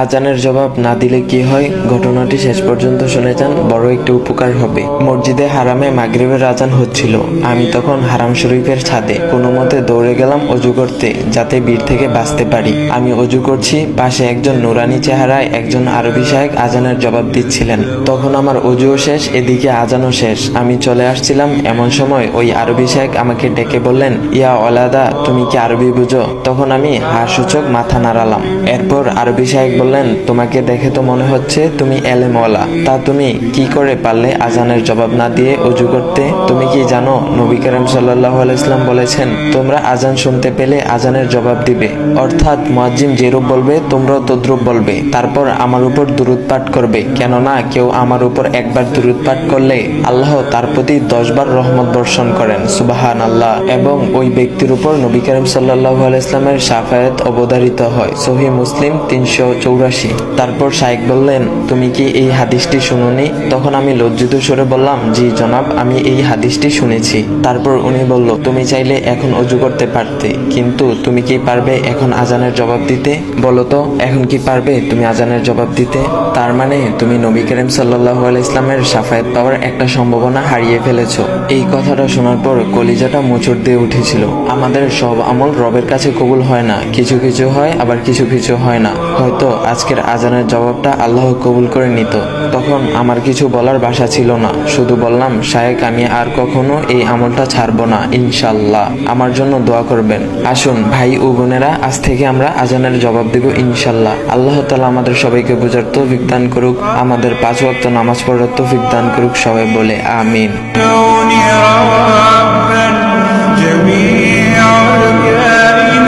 আজানের জবাব না দিলে কি হয়, ঘটনাটি শেষ পর্যন্ত শুনে যান, বড় একটি উপকার হবে। মসজিদে হারামে মাগরিবের আজান হচ্ছিল। আমি তখন হারাম শরীফের ছাদে কোনো মতে দৌড়ে গেলাম অজু করতে, যাতে ভিড় থেকে বাঁচতে পারি। আমি অজু করছি, পাশে একজন নুরানি চেহারায় একজন আরবি সাহেব আজানের জবাব দিচ্ছিলেন। তখন আমার অজুও শেষ, এদিকে আজানও শেষ। আমি চলে আসছিলাম, এমন সময় ওই আরবি সাহেব আমাকে ডেকে বললেন, ইয়া ওলাদা, তুমি কি আরবি বুঝো? তখন আমি হাসূচক মাথা নাড়ালাম। এরপর আরবি সাহেব বললেন, তোমাকে দেখে তো মনে হচ্ছে তুমি এলেমওয়ালা, তা তুমি কি করে পারলে আজানের জবাব না দিয়ে অজু করতে? তুমি কি জানো নবী করিম সাল্লাল্লাহু আলাইহি ওয়াসাল্লাম বলেছেন, তোমরা আজান শুনতে পেলে আজানের জবাব দিবে, অর্থাৎ মুয়াজ্জিন যেরূপ বলবে তোমরাও তদ্রূপ বলবে, তারপর আমার উপর দুরূদ পাঠ করবে। কেননা কেউ আমার উপর একবার দুরূদ পাঠ করলে আল্লাহ তার প্রতি 10 বার রহমত বর্ষণ করেন, সুবহানাল্লাহ। এবং ওই ব্যক্তির উপর নবী করিম সাল্লাল্লাহু আলাইহি ওয়াসাল্লামের শাফায়াত অবধারিত হয়। সহিহ মুসলিম 384। তারপর শাইখ বললেন, তুমি কি এই হাদিসটি শুনোনি? তখন আমি লজ্জিত স্বরে বললাম, জি জনাব, আমি এই হাদিসটি শুনেছি। তারপর উনি বলল, তুমি চাইলে এখন অজু করতে পারতে, কিন্তু তুমি কি পারবে এখন আজানের জবাব দিতে? বলো তো, এখন কি পারবে তুমি আজানের জবাব দিতে? তার মানে তুমি নবী করিম সাল্লাল্লাহু আলাইহি ওয়াসাল্লামের শাফায়াত পাওয়ার একটা সম্ভাবনা হারিয়ে ফেলেছো। এই কথাটা শোনার পর কলিজাটা মোচড় দিয়ে উঠেছিল। আমাদের সব আমল রবের কাছে কবুল হয় না, কিছু কিছু হয়, আবার কিছু কিছু হয় না। হয়তো আজকের আজানের জবাবটা আল্লাহ কবুল করে নিত। তখন আমার কিছু বলার ভাষা ছিল না, শুধু বললাম, শায়েখ, আমি আর কখনো এই আমলটা ছাড়বো না, ইনশাআল্লাহ। আমার জন্য দোয়া করবেন। আসুন ভাই ও বোনেরা, আজ থেকে আমরা আজানের জবাব দেব ইনশাআল্লাহ। আল্লাহ তাআলা আমাদের সবাইকে বোঝার তৌফিক দান করুক, আমাদের 5 ওয়াক্ত নামাজ পড়ার তৌফিক দান করুক, সবাই বলে আমিন।